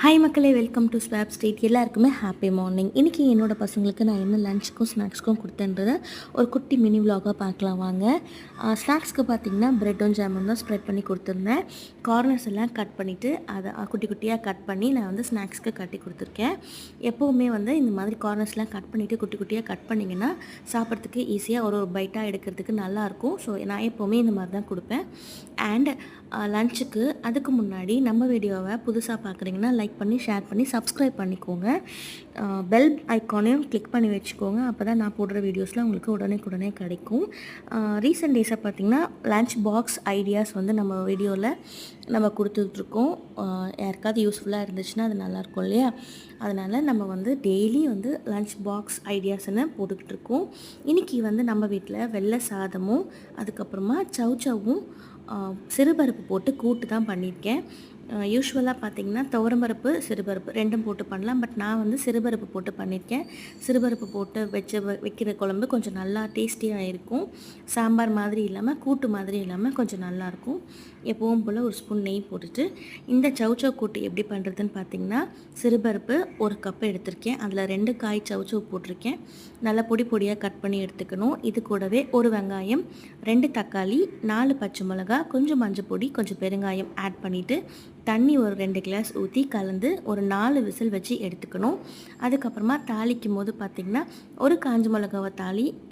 Hi மக்களே, welcome to swap street. எல்லாருக்குமே happy morning. இன்றைக்கி என்னோடய பசங்களுக்கு நான் என்ன லஞ்சுக்கும் ஸ்நாக்ஸ்க்கும் கொடுத்தேன்றதை ஒரு குட்டி மினி விலாகாக பார்க்கலாம் வாங்க. ஸ்நாக்ஸ்க்கு பார்த்திங்கன்னா ப்ரெட்டும் ஜாமுன் தான் ஸ்ப்ரெட் பண்ணி கொடுத்துருந்தேன். கார்னர்ஸ் எல்லாம் கட் பண்ணிவிட்டு அதை குட்டி குட்டியாக கட் பண்ணி நான் வந்து ஸ்நாக்ஸ்க்கு கட்டி கொடுத்துருக்கேன். எப்போவுமே வந்து இந்த மாதிரி கார்னர்ஸ்லாம் கட் பண்ணிவிட்டு குட்டி குட்டியாக கட் பண்ணிங்கன்னா சாப்பிட்றதுக்கு ஈஸியாக ஒரு பைட்டாக எடுக்கிறதுக்கு நல்லாயிருக்கும். ஸோ நான் எப்போவுமே இந்த மாதிரி தான் கொடுப்பேன். அண்ட் லஞ்சுக்கு அதுக்கு முன்னாடி நம்ம வீடியோவை புதுசாக பார்க்குறீங்கன்னா லைக் பண்ணி ஷேர் பண்ணி சப்ஸ்கிரைப் பண்ணிக்கோங்க. பெல் ஐக்கானையும் கிளிக் பண்ணி வச்சுக்கோங்க. அப்போ தான் நான் போடுற வீடியோஸ்லாம் உங்களுக்கு உடனே கிடைக்கும். ரீசெண்ட் டேஸாக பார்த்திங்கன்னா லன்ச் பாக்ஸ் ஐடியாஸ் வந்து நம்ம வீடியோவில் நம்ம கொடுத்துட்ருக்கோம். யாருக்காவது யூஸ்ஃபுல்லாக இருந்துச்சுன்னா அது நல்லாயிருக்கும் இல்லையா? அதனால் நம்ம வந்து டெய்லி வந்து லன்ச் பாக்ஸ் ஐடியாஸ்ன்னு போட்டுக்கிட்டுருக்கோம். இன்றைக்கி வந்து நம்ம வீட்டில் வெள்ளை சாதமும் அதுக்கப்புறமா சவுச்சவும் சிறுபருப்பு போட்டு கூட்டு தான் பண்ணியிருக்கேன். யூஸ்வலாக பார்த்திங்கன்னா துவரம்பருப்பு சிறுபருப்பு ரெண்டும் போட்டு பண்ணலாம். பட் நான் வந்து சிறுபருப்பு போட்டு பண்ணியிருக்கேன். சிறுபருப்பு போட்டு வைக்கிற குழம்பு கொஞ்சம் நல்லா டேஸ்டியாக இருக்கும். சாம்பார் மாதிரி இல்லாமல் கூட்டு மாதிரி இல்லாமல் கொஞ்சம் நல்லாயிருக்கும். எப்பவும் போல் ஒரு ஸ்பூன் நெய் போட்டுட்டு இந்த சவுச்சவ் கூட்டு எப்படி பண்ணுறதுன்னு பார்த்திங்கன்னா சிறுபருப்பு 1 கப் எடுத்திருக்கேன். அதில் 2 காய் சவுச்சவ் போட்டிருக்கேன். நல்லா பொடியாக கட் பண்ணி எடுத்துக்கணும். இது கூடவே 1 வெங்காயம், 2 தக்காளி, 4 பச்சை மிளகா, கொஞ்சம் மஞ்சள் பொடி, கொஞ்சம் பெருங்காயம் ஆட் பண்ணிவிட்டு தண்ணி ஒரு 2 கிளாஸ் ஊற்றி கலந்து ஒரு 4 விசில் வச்சு எடுத்துக்கணும். அதுக்கப்புறமா தாளிக்கும் போது பார்த்திங்கன்னா ஒரு காஞ்ச மிளகாவை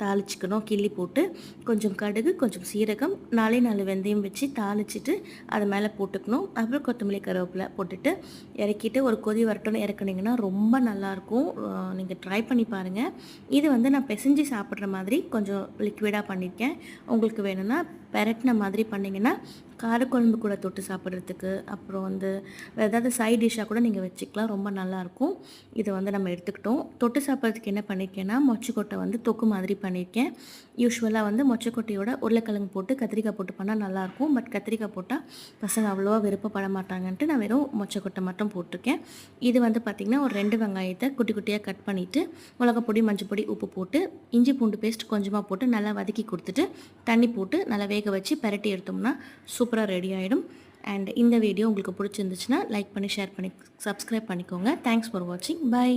தாளிச்சிக்கணும். கிள்ளி போட்டு கொஞ்சம் கடுகு, கொஞ்சம் சீரகம், 4 வெந்தயம் வச்சு தாளிச்சிட்டு அது மேலே போட்டுக்கணும். அப்புறம் கொத்தமல்லி கருவேப்பிலை போட்டுட்டு இறக்கிட்டு ஒரு கொதி வரட்டும்னு இறக்குனிங்கன்னா ரொம்ப நல்லாயிருக்கும். நீங்கள் ட்ரை பண்ணி பாருங்கள். இது வந்து நான் பிசைஞ்சு சாப்பிட்ற மாதிரி கொஞ்சம் லிக்விடாக பண்ணியிருக்கேன். உங்களுக்கு வேணும்னா பெரட்டின மாதிரி பண்ணிங்கன்னா காரக்குழம்பு கூட தொட்டு சாப்பிட்றதுக்கு, அப்புறம் வந்து வேறு ஏதாவது சைட் டிஷ்ஷாக கூட நீங்கள் வச்சுக்கலாம். ரொம்ப நல்லாயிருக்கும். இதை வந்து நம்ம எடுத்துக்கிட்டோம். தொட்டு சாப்பிட்றதுக்கு என்ன பண்ணியிருக்கேன்னா மொச்சக்கொட்டை வந்து தொக்கு மாதிரி பண்ணியிருக்கேன். யூஸ்வலாக வந்து மொச்சக்கொட்டையோட உருளைக்கிழங்கு போட்டு கத்திரிக்காய் போட்டு பண்ணால் நல்லாயிருக்கும். பட் கத்திரிக்காய் போட்டால் பசங்க அவ்வளோவா விருப்பப்பட மாட்டாங்கன்ட்டு நான் வெறும் மொச்சக்கொட்டை மட்டும் போட்டிருக்கேன். இது வந்து பார்த்திங்கன்னா ஒரு 2 வெங்காயத்தை குட்டி குட்டியாக கட் பண்ணிவிட்டு மிளகாப்பொடி, மஞ்சள் பொடி, உப்பு போட்டு இஞ்சி பூண்டு பேஸ்ட் கொஞ்சமாக போட்டு நல்லா வதக்கி கொடுத்துட்டு தண்ணி போட்டு நல்லா வேக வச்சு பரட்டி எடுத்தோம்னா சூப்பராக ரெடி ஆகிடும். அண்ட் இந்த வீடியோ உங்களுக்கு பிடிச்சிருந்துச்சுன்னா லைக் பண்ணி ஷேர் பண்ணி சப்ஸ்கிரைப் பண்ணிக்கோங்க. தேங்க்ஸ் ஃபார் வாட்சிங். பை.